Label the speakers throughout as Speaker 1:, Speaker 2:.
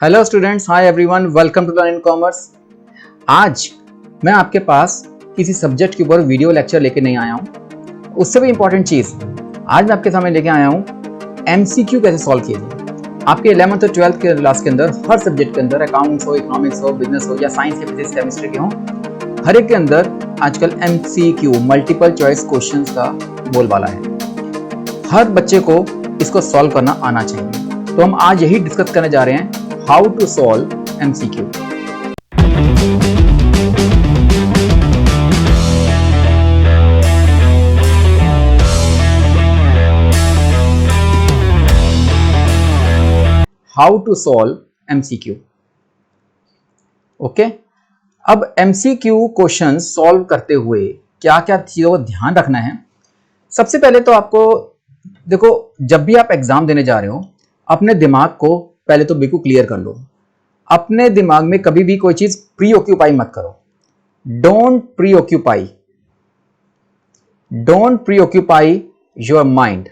Speaker 1: Hello students, hi everyone, welcome to Learn in Commerce. आज मैं आपके पास किसी सब्जेक्ट के ऊपर वीडियो लेक्चर लेके नहीं आया हूँ। उससे भी इंपॉर्टेंट चीज़ आज मैं आपके सामने लेके आया हूँ एमसीक्यू कैसे सॉल्व किए जाए। आपके 11th और 12th के क्लास के अंदर हर सब्जेक्ट के अंदर अकाउंट्स हो, इकोनॉमिक्स हो, बिजनेस हो या साइंस के फिजिक्स केमिस्ट्री के हो, हर एक के अंदर आजकल एमसीक्यू मल्टीपल चॉइस क्वेश्चन का बोलबाला है। हर बच्चे को इसको सॉल्व करना आना चाहिए। तो हम आज यही डिस्कस करने जा रहे हैं, how to solve MCQ. How to solve MCQ. Okay, अब MCQ क्वेश्चन सॉल्व करते हुए क्या क्या चीजों को ध्यान रखना है। सबसे पहले तो आपको देखो, जब भी आप एग्जाम देने जा रहे हो अपने दिमाग को पहले तो बिल्कुल क्लियर कर लो। अपने दिमाग में कभी भी कोई चीज प्री ऑक्यूपाई मत करो। Don't pre occupy your mind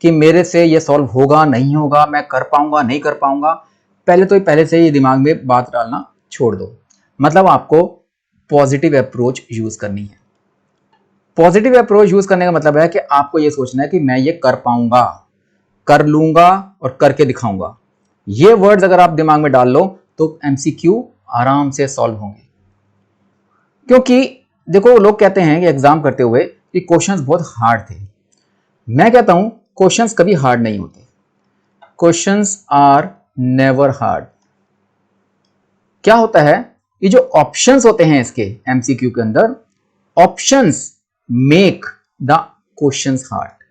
Speaker 1: कि मेरे से ये सॉल्व होगा नहीं होगा, मैं कर पाऊंगा नहीं कर पाऊंगा। पहले से ये दिमाग में बात डालना छोड़ दो। मतलब आपको पॉजिटिव अप्रोच यूज करनी है। पॉजिटिव अप्रोच यूज करने का मतलब है कि आपको ये सोचना है कि मैं ये कर पाऊंगा, कर लूंगा और करके दिखाऊंगा। ये वर्ड्स अगर आप दिमाग में डाल लो तो एमसीक्यू आराम से सॉल्व होंगे। क्योंकि देखो, लोग कहते हैं कि एग्जाम करते हुए कि क्वेश्चंस बहुत हार्ड थे। मैं कहता हूं क्वेश्चंस कभी हार्ड नहीं होते। Questions are never hard. क्या होता है, ये जो ऑप्शंस होते हैं इसके एमसीक्यू के अंदर, options make the questions hard.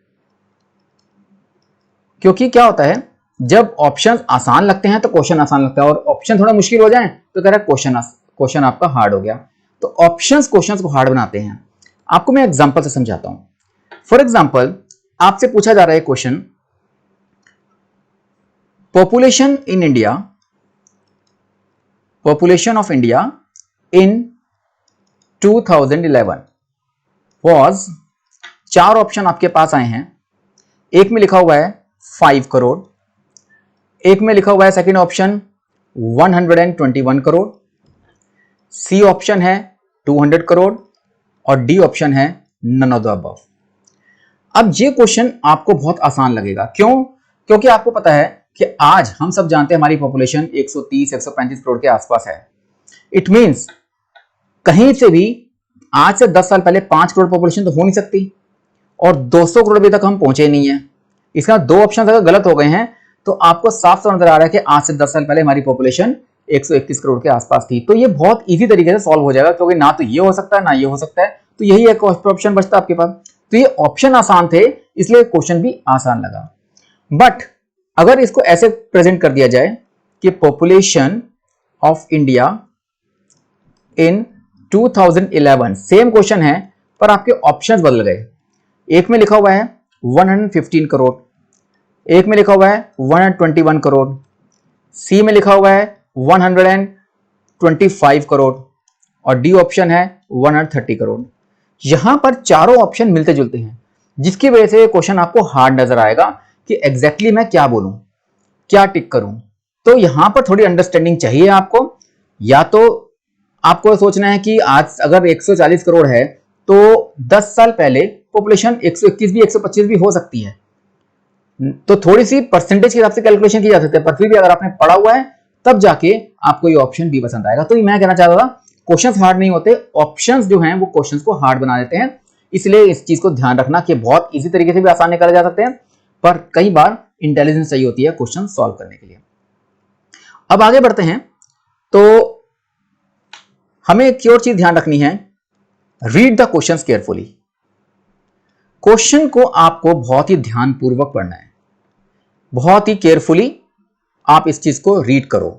Speaker 1: क्योंकि क्या होता है, जब ऑप्शन आसान लगते हैं तो क्वेश्चन आसान लगता है, और ऑप्शन थोड़ा मुश्किल हो जाए तो कह रहा है क्वेश्चन आपका हार्ड हो गया। तो ऑप्शंस क्वेश्चंस को हार्ड बनाते हैं। आपको मैं एग्जांपल से समझाता हूं। फॉर एग्जांपल, आपसे पूछा जा रहा है question, population of India in 2011 was, 4 option आपके पास आए हैं। एक में लिखा हुआ है 5 करोड़, एक में लिखा हुआ है second option 121 crore, C option है 200 करोड़ और डी ऑप्शन है नन ऑफ द अबव। अब ये क्वेश्चन आपको बहुत आसान लगेगा। क्यों? क्योंकि आपको पता है कि आज हम सब जानते हैं हमारी पॉपुलेशन 130-135 करोड़ के आसपास है। इट मींस कहीं से भी आज से 10 साल पहले 5 करोड़ पॉपुलेशन तो हो नहीं सकती, और 200 करोड़ अभी तक हम पहुंचे नहीं है। इसका 2 ऑप्शन अगर गलत हो गए हैं तो आपको साफ साफ नजर आ रहा है कि आज से 10 साल पहले हमारी पॉपुलेशन 131 करोड़ के आसपास थी। तो ये बहुत इजी तरीके से सॉल्व हो जाएगा, क्योंकि ना तो ये हो सकता है ना ये हो सकता है, तो यही एक ऑप्शन बचता है आपके पास। तो ये ऑप्शन आसान थे, इसलिए क्वेश्चन भी आसान लगा। बट अगर इसको ऐसे प्रेजेंट कर दिया जाए कि population of India in 2011, same question है पर आपके ऑप्शंस बदल गए। एक में लिखा हुआ है 115 करोड़, एक में लिखा हुआ है 121 करोड़, सी में लिखा हुआ है 125 करोड़ और डी ऑप्शन है 130 करोड़। यहां पर चारों ऑप्शन मिलते जुलते हैं, जिसकी वजह से क्वेश्चन आपको हार्ड नजर आएगा कि एग्जैक्टली मैं क्या बोलूं, क्या टिक करूं। तो यहां पर थोड़ी अंडरस्टैंडिंग चाहिए आपको। या तो आपको सोचना है कि आज अगर 140 करोड़ है तो 10 साल पहले पॉपुलेशन 121 भी 125 भी हो सकती है। तो थोड़ी सी परसेंटेज के हिसाब से कैलकुलेशन की जा सकती है, पर फिर भी अगर आपने पढ़ा हुआ है तब जाके आपको ये ऑप्शन बी पसंद आएगा। तो ये मैं कहना चाह रहा था, क्वेश्चंस हार्ड नहीं होते, ऑप्शंस जो हैं वो क्वेश्चंस को हार्ड बना देते हैं। इसलिए इस चीज को ध्यान रखना कि बहुत इजी तरीके से भी आसान निकाले जा सकते हैं, पर कई बार इंटेलिजेंस चाहिए होती है क्वेश्चन सॉल्व करने के लिए। अब आगे बढ़ते हैं। तो हमें एक और चीज ध्यान रखनी है, read the questions carefully. Question को आपको बहुत ही ध्यानपूर्वक पढ़ना है, बहुत ही केयरफुली आप इस चीज को रीड करो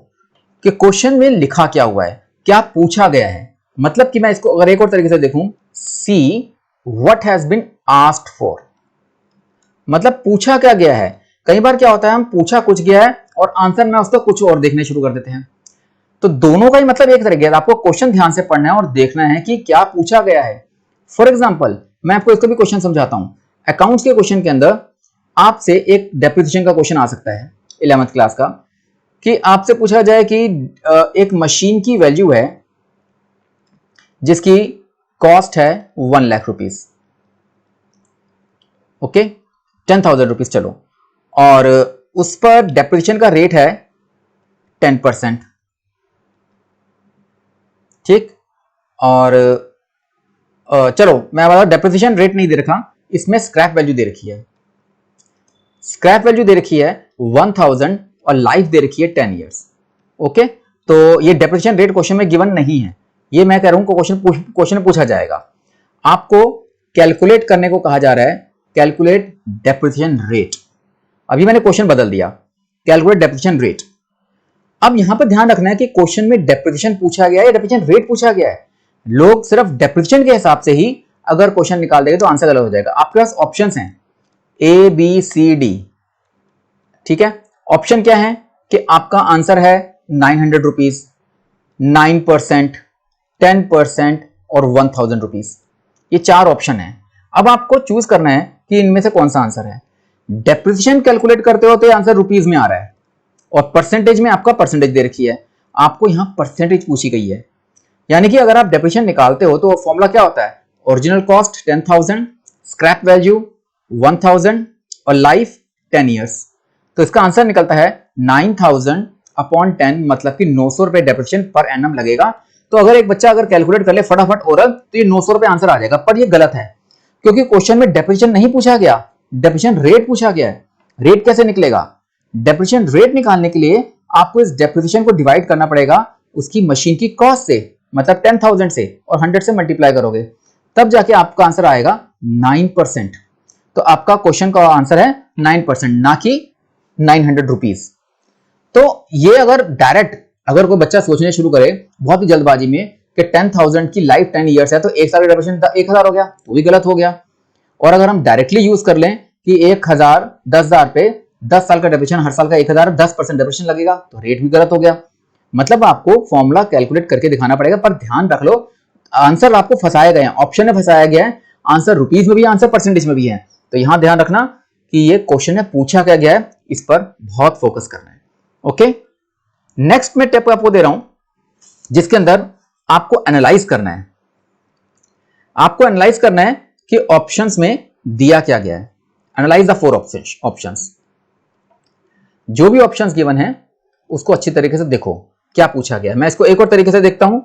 Speaker 1: कि क्वेश्चन में लिखा क्या हुआ है, क्या पूछा गया है। मतलब कि मैं इसको अगर एक और तरीके से देखूं, see what has been asked for, मतलब पूछा क्या गया है। कई बार क्या होता है, हम पूछा कुछ गया है और आंसर में उसका कुछ और देखने शुरू कर देते हैं। तो दोनों का ही मतलब एक तरीके, आपको क्वेश्चन ध्यान से पढ़ना है और देखना है कि क्या पूछा गया है। फॉर एग्जाम्पल, मैं आपको इसको भी क्वेश्चन समझाता हूं। अकाउंट्स के क्वेश्चन के अंदर आपसे एक डेप्रिसिएशन का क्वेश्चन आ सकता है 11th क्लास का, कि आपसे पूछा जाए कि एक मशीन की वैल्यू है जिसकी कॉस्ट है 1 लाख रुपीस, ओके, 10,000 रुपीज चलो, और उस पर डेप्रिसिएशन का रेट है 10%, ठीक। और चलो मैं बता, डेप्रिसिएशन रेट नहीं दे रखा, इसमें स्क्रैप वैल्यू दे रखी है, स्क्रैप वैल्यू दे रखी है 1000 और लाइफ दे रखी है 10 ईयर्स, ओके। तो ये डेप्रिसिएशन रेट क्वेश्चन में गिवन नहीं है, ये मैं कह रहा हूं क्वेश्चन में पूछा जाएगा। आपको कैलकुलेट करने को कहा जा रहा है, कैलकुलेट डेप्रिसिएशन रेट। अभी मैंने क्वेश्चन बदल दिया, कैलकुलेट डेप्रिसिएशन रेट। अब यहां पर ध्यान रखना है कि क्वेश्चन में डेप्रिसिएशन पूछा गया है या डेप्रिसिएशन रेट पूछा गया है। लोग सिर्फ डेप्रिसिएशन के हिसाब से ही अगर क्वेश्चन निकाल देंगे तो आंसर गलत हो जाएगा। आपके पास ऑप्शंस हैं ए बी सी डी, ठीक है। ऑप्शन क्या है कि आपका आंसर है 900 रुपीज, 9%, 10% और 1000 रुपीज, ये 4 ऑप्शन है। अब आपको चूज करना है कि इनमें से कौन सा आंसर है। डेप्रिसिएशन कैलकुलेट करते हो तो आंसर रुपीज में आ रहा है, और परसेंटेज में आपका परसेंटेज दे रखी है, आपको यहां परसेंटेज पूछी गई है। यानी कि अगर आप डेप्रिसिएशन निकालते हो तो फॉर्मूला क्या होता है, ओरिजिनल कॉस्ट 10,000, स्क्रैप वैल्यू 1000 और लाइफ 10 ईयर्स। तो इसका आंसर निकलता है 9000 अपॉन 10, मतलब कि 900 रुपए डेप्रिसिएशन पर एनम लगेगा। तो अगर एक बच्चा अगर कैलकुलेट कर ले फटाफट ओरल तो ये 900 रुपए आंसर आ जाएगा, पर ये गलत है क्योंकि क्वेश्चन में डेप्रिसिएशन नहीं पूछा गया, डेप्रिसिएशन रेट पूछा गया है। रेट कैसे निकलेगा? डेप्रिसिएशन रेट निकालने के लिए आपको इस डेप्रिसिएशन को डिवाइड करना पड़ेगा उसकी मशीन की कॉस्ट से, मतलब 10,000 से, और 100 से मल्टीप्लाई करोगे तब जाके आपका आंसर आएगा 9%। तो आपका क्वेश्चन का आंसर है 9%, ना कि 900 रुपीज। तो ये अगर डायरेक्ट अगर कोई बच्चा सोचने शुरू करे बहुत ही जल्दबाजी में कि 10,000 की लाइफ 10 ईयर्स है तो एक साल का डेप्रिसिएशन 1000 हो गया, वो भी गलत हो गया। और अगर हम डायरेक्टली यूज कर लें कि 1000 10,000 पे 10 साल का डेप्रिसिएशन, हर साल का 1000, 10% डेप्रिसिएशन लगेगा, तो रेट भी गलत हो गया। मतलब आपको फॉर्मूला कैलकुलेट करके दिखाना पड़ेगा, पर ध्यान रख लो आंसर आपको फंसाए गए हैं, ऑप्शन में फंसाया गया है, आंसर रुपीज में भी, आंसर परसेंटेज में भी है। तो यहां ध्यान रखना कि ये क्वेश्चन में पूछा क्या गया है, इस पर बहुत फोकस करना है। ओके, नेक्स्ट में टिप आपको दे रहा हूं जिसके अंदर आपको एनालाइज करना है। आपको एनालाइज करना है कि ऑप्शंस में दिया क्या गया है। Analyse the 4 options. जो भी ऑप्शंस गिवन है उसको अच्छी तरीके से देखो क्या पूछा गया है। मैं इसको एक और तरीके से देखता हूं,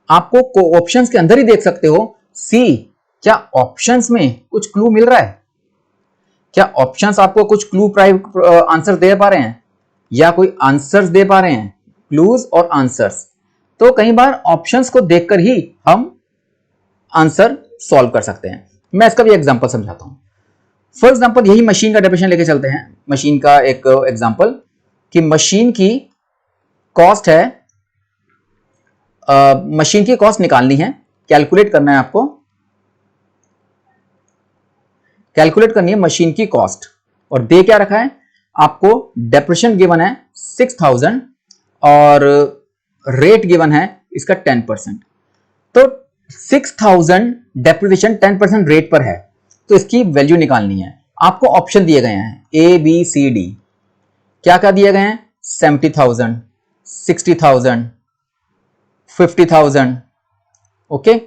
Speaker 1: आपको ऑप्शंस के अंदर ही देख सकते हो। सी, क्या ऑप्शंस में कुछ क्लू मिल रहा है? क्या ऑप्शंस आपको कुछ क्लू आंसर दे पा रहे हैं या कोई आंसर्स दे पा रहे हैं, क्लूज और आंसर्स। तो कई बार ऑप्शंस को देखकर ही हम आंसर सॉल्व कर सकते हैं। मैं इसका भी एग्जांपल समझाता हूं। फॉर एग्जांपल यही मशीन का डेफिनेशन लेके चलते हैं। मशीन का एक एग्जांपल कि मशीन की कॉस्ट है, मशीन की कॉस्ट निकालनी है, कैलकुलेट करना है आपको, कैलकुलेट करनी है मशीन की कॉस्ट। और दे क्या रखा है आपको, डेप्रिसिएशन गिवन है 6000 और रेट गिवन है इसका 10%। तो 6000 डेप्रिसिएशन 10% रेट पर है, तो इसकी वैल्यू निकालनी है। आपको ऑप्शन दिए गए हैं ए बी सी डी। क्या क्या दिए गए हैं? 70,000, 60,000, 50,000, ओके,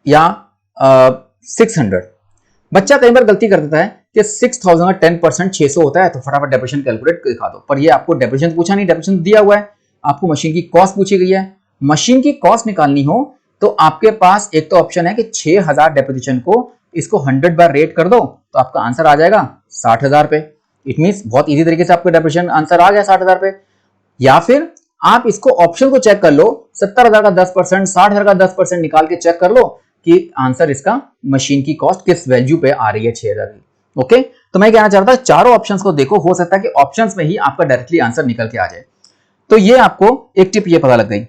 Speaker 1: या 600। बच्चा कई बार गलती कर देता है कि 6000 का 10% 600 होता है, तो फटाफट डेप्रिसिएशन कैलकुलेट दिखा दो। पर ये आपको डेप्रिसिएशन पूछा नहीं, डेप्रिसिएशन दिया हुआ है, आपको मशीन की कॉस्ट पूछी गई है। मशीन की कॉस्ट निकालनी हो तो आपके पास एक तो ऑप्शन है कि 6000 डेप्रिसिएशन को इसको 100 बार रेट कर दो तो आपका आंसर आ जाएगा 60,000 पे। इट मींस बहुत इजी तरीके से आपका डेप्रिसिएशन आंसर आ गया 60,000 पे। या फिर आप इसको ऑप्शन को चेक कर लो, 70,000 का 10%, 60,000 का 10% निकाल के चेक कर लो कि आंसर इसका मशीन की कॉस्ट किस वैल्यू पे आ रही है 6,000 की। ओके, तो मैं कहना चाहता हूं चारों ऑप्शंस को देखो, हो सकता है कि ऑप्शंस में ही आपका डायरेक्टली आंसर निकल के आ जाए। तो ये आपको एक टिप ये पता लग गई।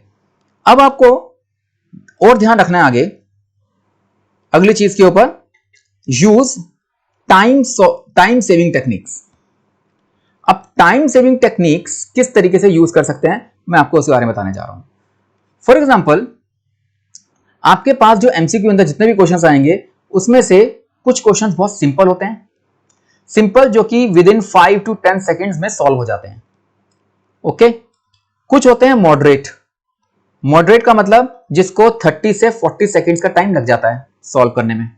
Speaker 1: अब आपको और ध्यान रखना है आगे अगली चीज के ऊपर, यूज टाइम सेविंग टेक्निक्स। अब टाइम सेविंग टेक्निक्स किस तरीके से यूज कर सकते हैं मैं आपको उसके बारे में बताने जा रहा हूं। फॉर एग्जाम्पल, आपके पास जो एमसीक्यू अंदर जितने भी क्वेश्चंस आएंगे उसमें से कुछ क्वेश्चंस बहुत सिंपल होते हैं, सिंपल जो कि विद इन 5 to 10 सेकेंड्स में सॉल्व हो जाते हैं। ओके। कुछ होते हैं मॉडरेट। मॉडरेट का मतलब जिसको 30 से 40 सेकेंड्स का टाइम लग जाता है सॉल्व करने में।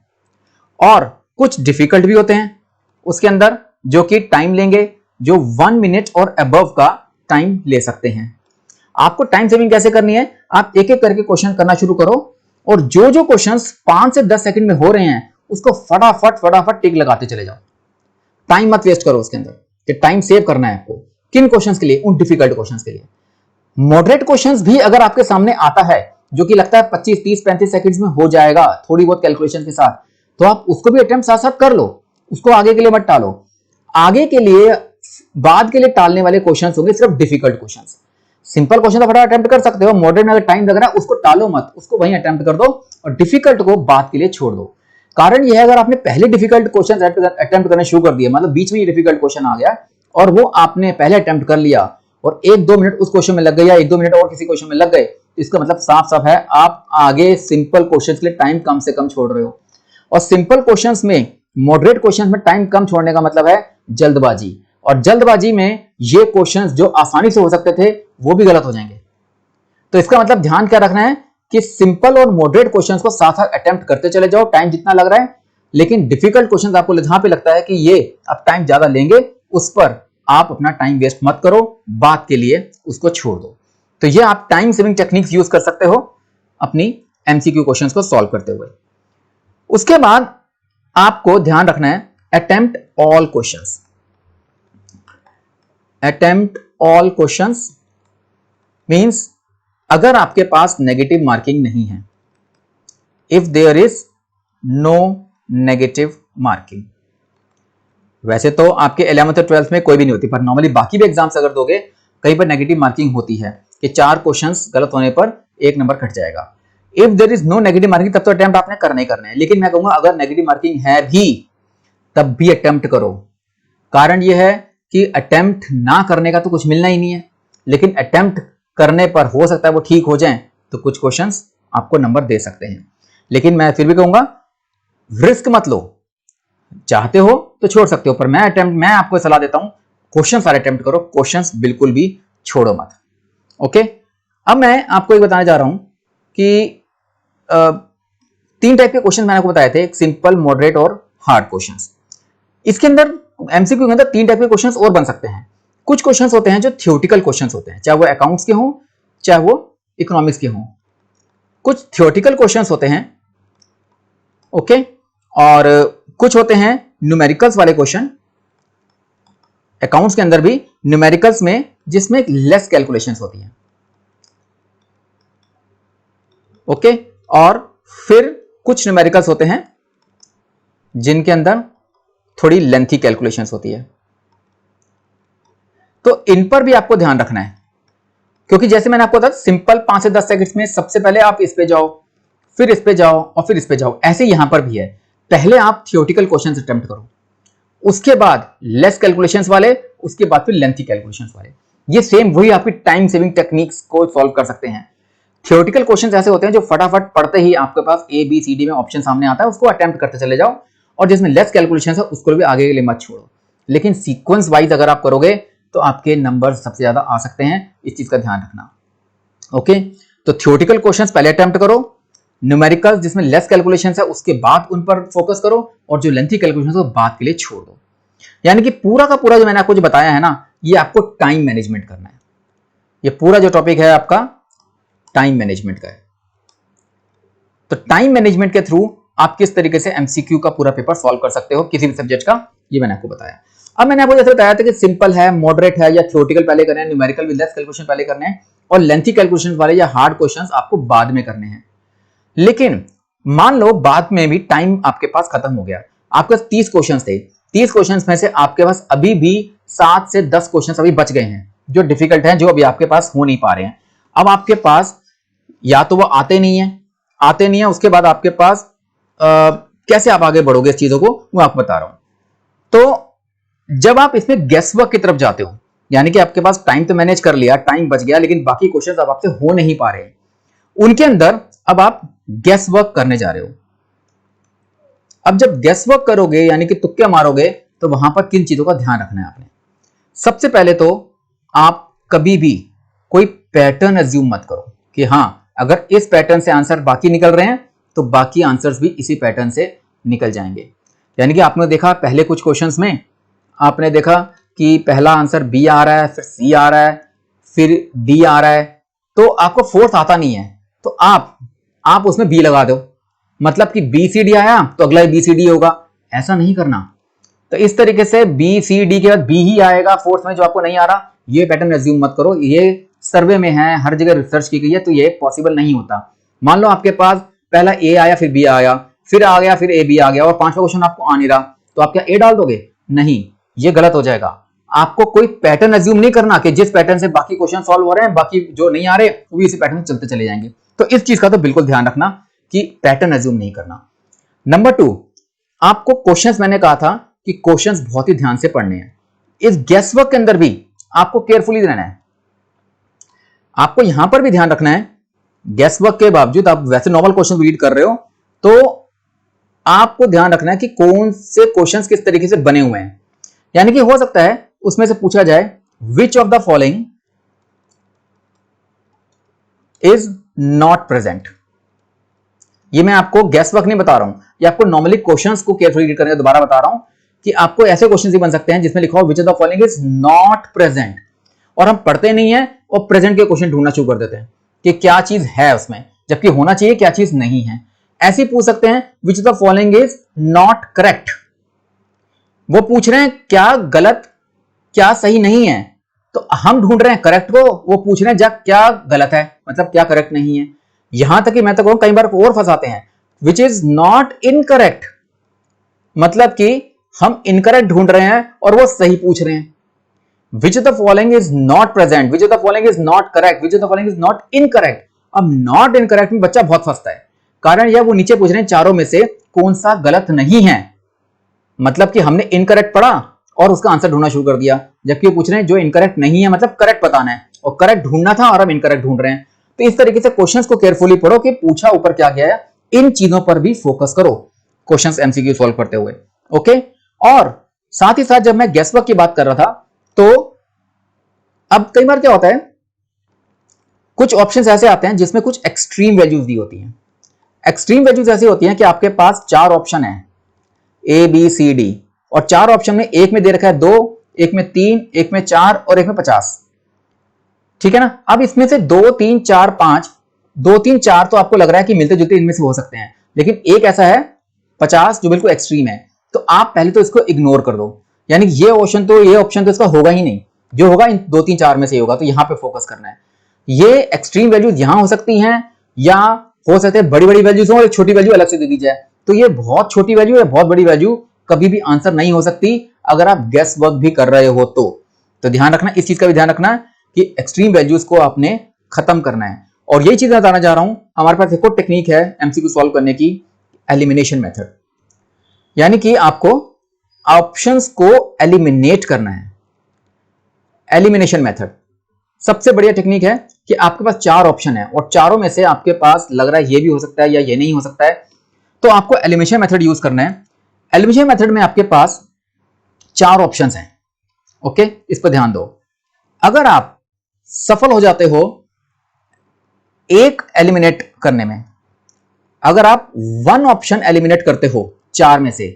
Speaker 1: और कुछ डिफिकल्ट भी होते हैं उसके अंदर, जो कि टाइम लेंगे, जो 1 मिनट और अबव का टाइम ले सकते हैं। आपको टाइम सेविंग कैसे करनी है, आप एक एक करके क्वेश्चन करना शुरू करो और जो जो क्वेश्चंस 5 से 10 सेकंड में हो रहे हैं उसको फटाफट फटाफट टिक लगाते चले जाओ। टाइम मत वेस्ट करो उसके अंदर, कि टाइम सेव करना है आपको। किन क्वेश्चंस के लिए? उन डिफिकल्ट क्वेश्चंस के लिए। मॉडरेट क्वेश्चंस भी अगर आपके सामने आता है जो कि लगता है 25, 30, 35 सेकंड्स में हो जाएगा थोड़ी बहुत कैलकुलेशन के साथ, तो आप उसको भी अटेम्प्ट साथ साथ कर लो, उसको आगे के लिए मत टालो। आगे के लिए, बाद के लिए टालने वाले क्वेश्चंस होंगे सिर्फ डिफिकल्ट क्वेश्चंस। सिंपल क्वेश्चन तो फटाफट अटेम्प्ट कर सकते हो, मॉडरेट में अगर टाइम लग रहा है उसको टालो मत, उसको वहीं अटेम्प्ट कर दो और डिफिकल्ट को बाद के लिए छोड़ दो। कारण यह है, अगर आपने पहले डिफिकल्ट क्वेश्चन अटेम्प्ट करने शुरू कर दिए, मतलब बीच में ये डिफिकल्ट क्वेश्चन आ गया और वो आपने पहले अटेम्प्ट कर लिया और 1-2 मिनट उस क्वेश्चन में लग गए या 1-2 मिनट और किसी क्वेश्चन में लग गए, तो इसका मतलब साफ साफ है आप आगे सिंपल क्वेश्चंस के लिए टाइम कम से कम छोड़ रहे हो। और सिंपल क्वेश्चंस में, मॉडरेट क्वेश्चंस में टाइम कम छोड़ने का मतलब है जल्दबाजी, और जल्दबाजी में ये क्वेश्चंस जो आसानी से हो सकते थे वो भी गलत हो जाएंगे। तो इसका मतलब ध्यान क्या रखना है कि सिंपल और मॉडरेट क्वेश्चंस को साथ साथ अटेम्प्ट करते चले जाओ, टाइम जितना लग रहा है। लेकिन डिफिकल्ट क्वेश्चंस आपको जहां पे लगता है कि ये अब टाइम ज्यादा लेंगे, उस पर आप अपना टाइम वेस्ट मत करो, बाद के लिए उसको छोड़ दो। तो ये आप टाइम सेविंग टेक्निक्स यूज कर सकते हो अपनी एमसीक्यू क्वेश्चंस को सॉल्व करते हुए। उसके बाद आपको ध्यान रखना है attempt all questions. Attempt all questions means अगर आपके पास नेगेटिव मार्किंग नहीं है, if there is no negative marking. वैसे तो आपके 11th और 12th में कोई भी नहीं होती, पर नॉर्मली बाकी भी एग्जाम्स अगर दोगे कहीं पर नेगेटिव मार्किंग होती है कि 4 क्वेश्चंस गलत होने पर 1 नंबर कट जाएगा। If there is no negative marking तब तो अटेम्प्ट आपने करना ही करना है, लेकिन मैं कहूंगा अगर नेगेटिव मार्किंग है भी तब भी अटेम्प्ट करो। कारण यह है कि अटेम्प्ट ना करने का तो कुछ मिलना ही नहीं है, लेकिन अटेम्प्ट करने पर हो सकता है वो ठीक हो जाए तो कुछ क्वेश्चंस आपको नंबर दे सकते हैं। लेकिन मैं फिर भी कहूंगा रिस्क मत लो, चाहते हो तो छोड़ सकते हो, पर मैं आपको सलाह देता हूं क्वेश्चन सारे अटेम्प्ट करो, क्वेश्चंस बिल्कुल भी छोड़ो मत। ओके। अब मैं आपको एक बताने जा रहा हूं कि 3 टाइप के क्वेश्चन मैंने आपको बताए थे, एक सिंपल, मॉडरेट और हार्ड क्वेश्चंस। इसके अंदर एमसीक्यू के अंदर 3 टाइप के क्वेश्चंस और बन सकते हैं। कुछ क्वेश्चंस होते हैं जो थ्योरेटिकल क्वेश्चंस होते हैं, चाहे वो अकाउंट्स के हों चाहे वो इकोनॉमिक्स के हों। कुछ थ्योरेटिकल क्वेश्चंस होते हैं, ओके, और कुछ होते हैं न्यूमेरिकल्स वाले क्वेश्चन, अकाउंट्स के अंदर भी न्यूमेरिकल्स में, जिसमें लेस कैलकुलेशंस होती हैं। ओके। और फिर कुछ न्यूमेरिकल्स होते हैं जिनके अंदर थोड़ी लेंथी कैलकुलेशंस होती है। तो इन पर भी आपको ध्यान रखना है, क्योंकि जैसे मैंने आपको बताया सिंपल 5 से 10 सेकंड्स में सबसे पहले आप इस पे जाओ, फिर इस पे जाओ और फिर इस पे जाओ, ऐसे यहां पर भी है। पहले आप थियोरेटिकल क्वेश्चंस अटेम्प्ट करो, उसके बाद लेस कैलकुलेशंस वाले, उसके बाद फिर लेंथी कैलकुलेशंस वाले। ये सेम वही आपकी टाइम सेविंग टेक्निक्स को सॉल्व कर सकते हैं। थियोरेटिकल क्वेश्चंस ऐसे होते हैं जो फटाफट पढ़ते ही आपके पास ए बी सी डी में ऑप्शन सामने आता है, उसको अटेम्प्ट करते चले जाओ, और जिसमें लेस कैलकुलेशंस है उसको भी आगे के लिए मत छोड़ो। लेकिन सीक्वेंस वाइज अगर आप करोगे तो आपके नंबर सबसे ज्यादा आ सकते हैं, इस चीज का ध्यान रखना। ओके। तो थियोरेटिकल क्वेश्चंस पहले अटेम्प्ट करो, न्यूमेरिकल्स जिसमें लेस कैलकुलेशंस है उसके बाद उन पर फोकस करो, और जो लेंथी कैलकुलेशंस है वो बाद के लिए छोड़ दो। यानी कि पूरा का पूरा जो मैंने आपको जो बताया है ना, ये आपको टाइम मैनेजमेंट करना है। ये पूरा जो टॉपिक है आपका टाइम मैनेजमेंट का है। तो टाइम मैनेजमेंट के थ्रू आप किस तरीके से एमसीक्यू का पूरा पेपर सॉल्व कर सकते हो किसी भी सब्जेक्ट का, ये मैंने आपको बताया। अब मैंने आपको जैसे बताया था कि सिंपल है, मॉडरेट है या थ्योरेटिकल पहले करने हैं, न्यूमेरिकल विद लेस कैलकुलेशन पहले करने हैं, और लेंथी कैलकुलेशन वाले या हार्ड क्वेश्चंस आपको बाद में करने हैं। लेकिन मान लो बाद में भी टाइम आपके पास खत्म हो गया, आपके पास 30 क्वेश्चंस थे, 30 क्वेश्चंस में से आपके पास अभी भी 7 से 10 क्वेश्चंस अभी बच गए हैं जो डिफिकल्ट हैं, जो अभी आपके पास हो नहीं पा रहे हैं। अब आपके पास या तो वो आते नहीं है, उसके बाद आपके पास कैसे आप आगे बढ़ोगे इस चीजों को, वो आपको बता रहा हूं। तो जब आप इसमें गेस वर्क की तरफ जाते हो, यानी कि आपके पास टाइम तो मैनेज कर लिया, टाइम बच गया, लेकिन बाकी क्वेश्चंस अब आपसे हो नहीं पा रहे, उनके अंदर अब आप गेस वर्क करने जा रहे हो। अब जब गेस वर्क करोगे यानी कि तुक्के मारोगे, तो वहां पर किन चीजों का ध्यान रखना है आपने। सबसे पहले तो आप कभी भी कोई पैटर्न एज्यूम मत करो कि हाँ अगर इस पैटर्न से आंसर बाकी निकल रहे हैं तो बाकी आंसर्स भी इसी पैटर्न से निकल जाएंगे। यानी कि आपने देखा पहले कुछ क्वेश्चंस में आपने देखा कि पहला आंसर बी आ रहा है, फिर सी आ रहा है, फिर डी आ रहा है, तो आपको फोर्थ आता नहीं है, तो आप उसमें बी लगा दो, मतलब कि बी सी डी आया तो अगला बी सी डी होगा। ऐसा नहीं करना। तो इस तरीके से बी सी डी के बाद बी ही आएगा फोर्थ में जो आपको नहीं आ रहा, ये पैटर्न एज्यूम मत करो। ये सर्वे में है, हर जगह रिसर्च की गई है, तो ये पॉसिबल नहीं होता। मान लो आपके पास पहला ए आया, फिर बी आया, फिर आ गया, फिर ए बी आ गया, और पांचवा क्वेश्चन आपको आ नहीं रहा, तो आप क्या ए डाल दोगे? नहीं, ये गलत हो जाएगा। आपको कोई पैटर्न एज्यूम नहीं करना कि जिस पैटर्न से बाकी क्वेश्चन सॉल्व हो रहे हैं, बाकी जो नहीं आ रहे वो भी इसी पैटर्न से चलते चले जाएंगे। तो इस चीज का तो बिल्कुल ध्यान रखना कि पैटर्न एज्यूम नहीं करना। नंबर 2, आपको क्वेश्चंस, मैंने कहा था कि क्वेश्चंस बहुत ही ध्यान से पढ़ने हैं। इस गेस वर्क के अंदर भी आपको केयरफुली रहना है। आपको यहां पर भी ध्यान रखना है, गेस वर्क के बावजूद आप वैसे नॉर्मल क्वेश्चन रीड कर रहे हो, तो आपको ध्यान रखना है कि कौन से क्वेश्चंस किस तरीके से बने हुए हैं। यानी कि हो सकता है उसमें से पूछा जाए which of the following is not present. ये मैं आपको गेस वर्क नहीं बता रहा हूं, ये आपको नॉर्मली क्वेश्चंस को केयरफुली रीड करने का दोबारा बता रहा हूं कि आपको ऐसे क्वेश्चंस भी बन सकते हैं जिसमें लिखा हो which of the following is not present, और हम पढ़ते नहीं है और प्रेजेंट के क्वेश्चन ढूंढना शुरू कर देते हैं कि क्या चीज है उसमें, जबकि होना चाहिए क्या चीज नहीं है। ऐसे पूछ सकते हैं which of the following is not correct. वो पूछ रहे हैं क्या गलत, क्या सही नहीं है, तो हम ढूंढ रहे हैं करेक्ट को, वो पूछ रहे हैं जा क्या गलत है, मतलब क्या करेक्ट नहीं है। यहां तक कि मैं तो कहूं कई बार और फंसाते हैं, विच इज नॉट इनकरेक्ट, मतलब कि हम इनकरेक्ट ढूंढ रहे हैं और वो सही पूछ रहे हैं। Which of the following is not present, which of the following is not correct, which of the following is not incorrect. अब नॉट इनकरेक्ट में बच्चा बहुत फंसता है, कारण यह वो नीचे पूछ रहे हैं चारों में से कौन सा गलत नहीं है, मतलब कि हमने इनकरेक्ट पढ़ा और उसका आंसर ढूंढना शुरू कर दिया, जबकि वो पूछ रहे हैं जो इनकरेक्ट नहीं है, मतलब करेक्ट बताना है, और करेक्ट ढूंढना था और हम इनकरेक्ट ढूंढ रहे हैं। तो इस तरीके से क्वेश्चंस को केयरफुली पढ़ो कि पूछा ऊपर क्या गया है, इन चीजों पर भी फोकस करो क्वेश्चंस एमसीक्यू सॉल्व करते हुए। ओके, और साथ ही साथ जब मैं गेस वर्क की बात कर रहा था, तो अब कई बार क्या होता है, कुछ ऑप्शंस ऐसे आते हैं जिसमें कुछ एक्सट्रीम वैल्यूज दी होती हैं। एक्सट्रीम वैल्यूज ऐसी होती हैं कि आपके पास 4 ऑप्शन है ए बी सी डी, और 4 ऑप्शन में एक में दे रखा है 2, एक में 3, एक में 4 और एक में 50। ठीक है ना। अब इसमें से 2 3 4 5, 2 3 4 तो आपको लग रहा है कि मिलते जुलते इनमें से हो सकते हैं, लेकिन एक ऐसा है 50 जो बिल्कुल एक्सट्रीम है, तो आप पहले तो इसको इग्नोर कर दो। यानी ये ऑप्शन तो इसका होगा ही नहीं, जो होगा इन 2 3 4 में से होगा, तो यहां पे फोकस करना है। ये एक्सट्रीम वैल्यूज यहां हो सकती हैं, या हो सकते हैं बड़ी बड़ी वैल्यूज हो और एक छोटी वैल्यू अलग से दे दी जाए, तो ये बहुत छोटी वैल्यू या बहुत बड़ी वैल्यू कभी भी आंसर नहीं हो सकती अगर आप गेस वर्क भी कर रहे हो। तो ध्यान रखना, इस चीज का भी ध्यान रखना कि एक्सट्रीम वैल्यूज को आपने खत्म करना है। और यही चीज मैं बताना चाह रहा हूं, हमारे पास एक और टेक्निक है एमसीक्यू सॉल्व करने की, एलिमिनेशन मेथड। यानी कि आपको ऑप्शंस को एलिमिनेट करना है। एलिमिनेशन मेथड सबसे बढ़िया टेक्निक है कि आपके पास 4 ऑप्शन है और चारों में से आपके पास लग रहा है ये भी हो सकता है या ये नहीं हो सकता है, तो आपको एलिमिनेशन मेथड यूज करना है। एलिमिनेशन मेथड में आपके पास 4 ऑप्शंस हैं। ओके, इस पर ध्यान दो। अगर आप सफल हो जाते हो एक एलिमिनेट करने में, अगर आप 1 ऑप्शन एलिमिनेट करते हो 4 में से,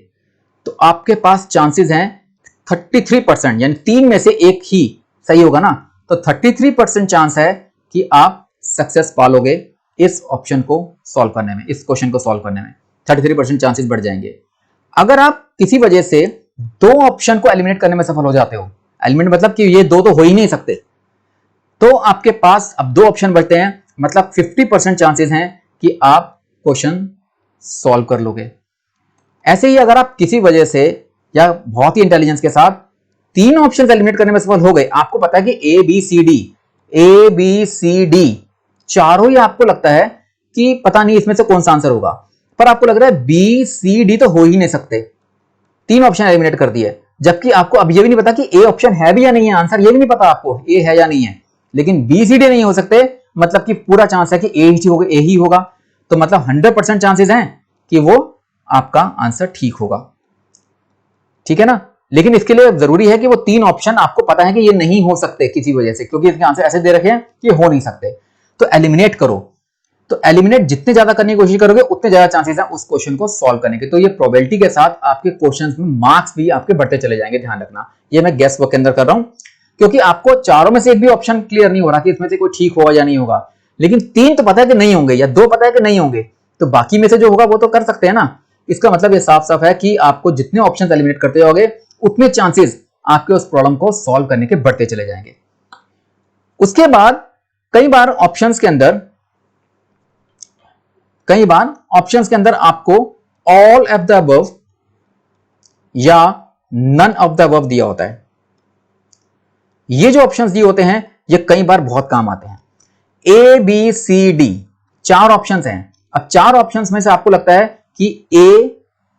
Speaker 1: तो आपके पास चांसेस हैं 33%, यानी 3 में से एक ही सही होगा ना, तो 33% चांस है कि आप सक्सेस पालोगे इस ऑप्शन को सॉल्व करने में, इस क्वेश्चन को सॉल्व करने में 33% चांसेस बढ़ जाएंगे। अगर आप किसी वजह से 2 ऑप्शन को एलिमिनेट करने में सफल हो जाते हो, एलिमिनेट मतलब कि ये 2 तो हो ही नहीं सकते, तो आपके पास अब 2 ऑप्शन बचते हैं, मतलब 50% चांसेस हैं कि आप क्वेश्चन सॉल्व कर लोगे। ऐसे ही अगर आप किसी वजह से या बहुत ही इंटेलिजेंस के साथ 3 ऑप्शन एलिमिनेट करने में सफल हो गए, आपको पता है कि ए बी सी डी चारों ही आपको लगता है कि पता नहीं इसमें से कौन सा आंसर होगा, पर आपको लग रहा है बी सी डी तो हो ही नहीं सकते, 3 ऑप्शन एलिमिनेट कर दिए, जबकि आपको अब ये भी नहीं पता कि ए ऑप्शन है भी या नहीं है, आंसर ये भी नहीं पता आपको ए है या नहीं है, लेकिन बी सी डी नहीं हो सकते, मतलब कि पूरा चांस है कि ए ही होगा, तो मतलब 100% चांसेस हैं कि वो आपका आंसर ठीक होगा। ठीक है ना। लेकिन इसके लिए जरूरी है कि वो 3 ऑप्शन आपको पता है कि ये नहीं हो सकते किसी वजह से, क्योंकि इसके आंसर ऐसे दे रखे हैं कि हो नहीं सकते। तो एलिमिनेट करो। तो एलिमिनेट जितने ज्यादा करने की कोशिश करोगे उतने ज्यादा चांसेस हैं उस क्वेश्चन को सॉल्व करने के। तो ये प्रोबेबिलिटी के साथ आपके क्वेश्चंस में मार्क्स भी आपके बढ़ते चले जाएंगे, ध्यान रखना। ये मैं गेस वर्क के अंदर कर रहा हूं, क्योंकि आपको चारों में से एक भी ऑप्शन क्लियर नहीं हो रहा कि इसमें से कोई ठीक होगा या नहीं होगा, लेकिन 3 तो पता है कि नहीं होंगे या 2 पता है कि नहीं होंगे, तो बाकी में से जो होगा वो तो कर सकते हैं ना। इसका मतलब ये साफ साफ है कि आपको जितने ऑप्शन एलिमिनेट करते होगे उतने चांसेस आपके उस प्रॉब्लम को सॉल्व करने के बढ़ते चले जाएंगे। उसके बाद कई बार ऑप्शंस के अंदर आपको ऑल ऑफ द अबव या नन ऑफ द अबव दिया होता है। ये जो ऑप्शंस दिए होते हैं ये कई बार बहुत काम आते हैं। A B C D 4 options हैं। अब 4 ऑप्शंस में से आपको लगता है कि ए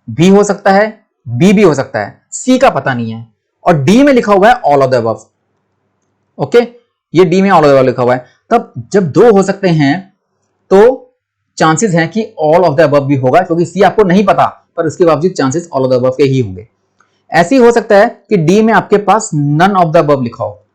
Speaker 1: भी हो सकता है, बी भी हो सकता है, सी का पता नहीं है, और डी में लिखा हुआ है all of the above. Okay, ये डी में ऑल ऑफ द अबव लिखा हुआ है। तब जब 2 हो सकते हैं तो चांसेस हैं कि ऑल ऑफ द अबव भी होगा, क्योंकि सी आपको नहीं पता, पर उसके बावजूद chances all of the above के ही होंगे। ऐसे ही हो सकता है कि डी में आपके पास नन ऑफ द अबव लिखा हो।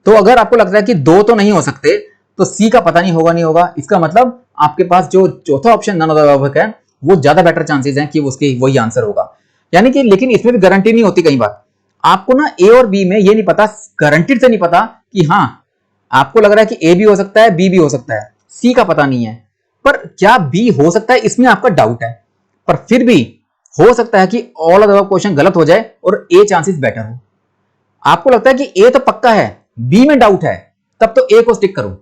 Speaker 1: तो अगर आपको लगता है कि 2 तो नहीं हो सकते, तो सी का पता नहीं होगा, इसका मतलब आपके पास जो चौथा option none of the above है वो ज्यादा बेटर चांसेस हैं कि उसके वही आंसर होगा। यानी कि लेकिन इसमें भी गारंटी नहीं होती। कई बार आपको ना ए और बी में ये नहीं पता, गारंटीड से नहीं पता कि हाँ, आपको लग रहा है कि ए भी हो सकता है, बी भी हो सकता है, सी का पता नहीं है, पर क्या बी हो सकता है इसमें आपका डाउट है। पर फिर भी हो सकता है कि all of the above question गलत हो जाए और ए चांसेस बेटर हो। आपको लगता है कि ए तो पक्का है, बी में डाउट है, तब तो ए को स्टिक करो।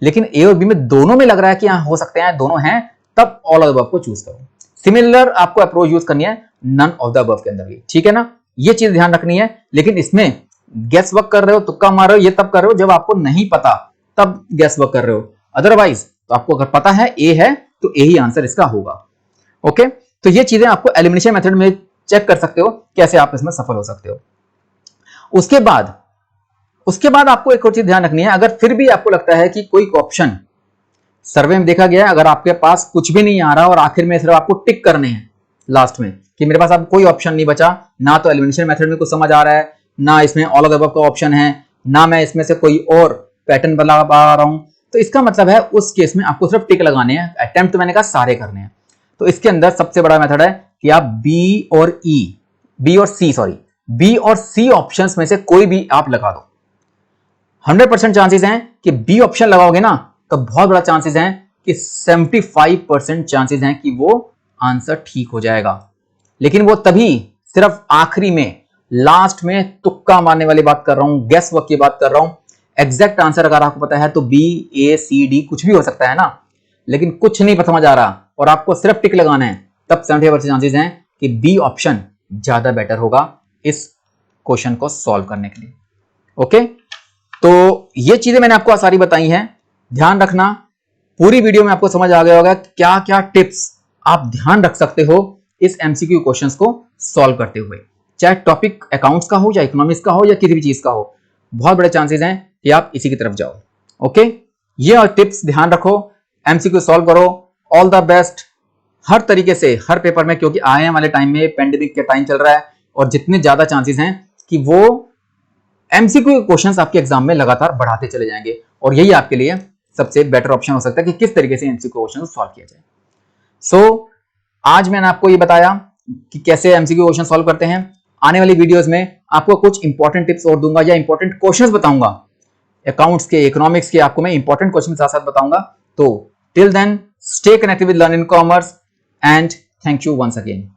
Speaker 1: लेकिन ए और बी में दोनों में लग रहा है कि हाँ हो सकते हैं, दोनों हैं, तब ऑल ऑफ द अबव को चूज करो। सिमिलर आपको अप्रोच यूज करनी है नन ऑफ द अबव के अंदर भी, ठीक है ना। ये चीज ध्यान रखनी है। लेकिन इसमें गेस वर्क कर रहे हो, तुक्का मार रहे हो, ये तब कर रहे हो जब आपको नहीं पता, तब गेस वर्क कर रहे हो। अदरवाइज तो आपको अगर पता है ए है तो ए ही आंसर इसका होगा। ओके, तो ये चीजें आपको एलिमिनेशन मेथड में चेक कर सकते हो कैसे आप इसमें सफल हो सकते हो। उसके बाद आपको एक और चीज ध्यान रखनी है। अगर फिर भी आपको लगता है कि कोई ऑप्शन सर्वे में देखा गया है, अगर आपके पास कुछ भी नहीं आ रहा और आखिर में सिर्फ आपको टिक करने हैं लास्ट में कि मेरे पास अब कोई ऑप्शन नहीं बचा, ना तो एलिमिनेशन मेथड में कुछ समझ आ रहा है, ना इसमें ऑल ऑफ द अबव का ऑप्शन है, ना मैं इसमें से कोई और पैटर्न बना पा रहा हूं, तो इसका मतलब है उस केस में आपको सिर्फ टिक लगाने हैं। अटेम्प्ट मैंने कहा सारे करने हैं। तो इसके अंदर सबसे बड़ा मेथड है कि आप बी और सी ऑप्शंस में से कोई भी आप लगा दो। 100% चांसेस हैं कि बी ऑप्शन लगाओगे ना, तो बहुत बड़ा चांसेस हैं कि 75% चांसेस हैं कि वो आंसर ठीक हो जाएगा। लेकिन वो तभी सिर्फ आखिरी में, लास्ट में तुक्का मारने वाली बात कर रहा हूं, गेस वर्क की बात कर रहा हूं। एग्जैक्ट आंसर अगर आपको पता है तो बी, ए, सी, डी कुछ भी हो सकता है ना, लेकिन कुछ नहीं समझ आ रहा और आपको सिर्फ टिक लगाना है, तब 70% चांसेस हैं कि बी ऑप्शन ज्यादा बेटर होगा इस क्वेश्चन को सॉल्व करने के लिए। ओके, तो ये चीजें मैंने आपको सारी बताई हैं, ध्यान रखना। पूरी वीडियो में आपको समझ आ गया होगा क्या क्या टिप्स आप ध्यान रख सकते हो इस एमसीक्यू क्वेश्चंस को सॉल्व करते हुए, चाहे टॉपिक अकाउंट्स का हो या इकोनॉमिक्स का हो या किसी भी चीज का हो। बहुत बड़े चांसेस हैं कि आप इसी की तरफ जाओ। ओके, ये टिप्स ध्यान रखो, एमसीक्यू सॉल्व करो। ऑल द बेस्ट हर तरीके से हर पेपर में, क्योंकि आने वाले टाइम में पेंडेमिक के टाइम चल रहा है और जितने ज्यादा चांसेस हैं कि वो एमसीक्यू क्वेश्चंस आपके एग्जाम में लगातार बढ़ाते चले जाएंगे, और यही आपके लिए सबसे बेटर ऑप्शन हो सकता है कि किस तरीके से एमसीक्यू क्वेश्चन सॉल्व किया जाए। सो आज मैंने आपको ये बताया कि कैसे एमसीक्यू क्वेश्चन सॉल्व करते हैं। आने वाली वीडियोस में आपको कुछ इंपॉर्टेंट टिप्स और दूंगा या इंपॉर्टेंट क्वेश्चंस बताऊंगा, अकाउंट्स के, इकोनॉमिक्स के, आपको मैं इंपॉर्टेंट क्वेश्चन साथ साथ बताऊंगा। तो till then stay connected with Learn in Commerce and thank you once again.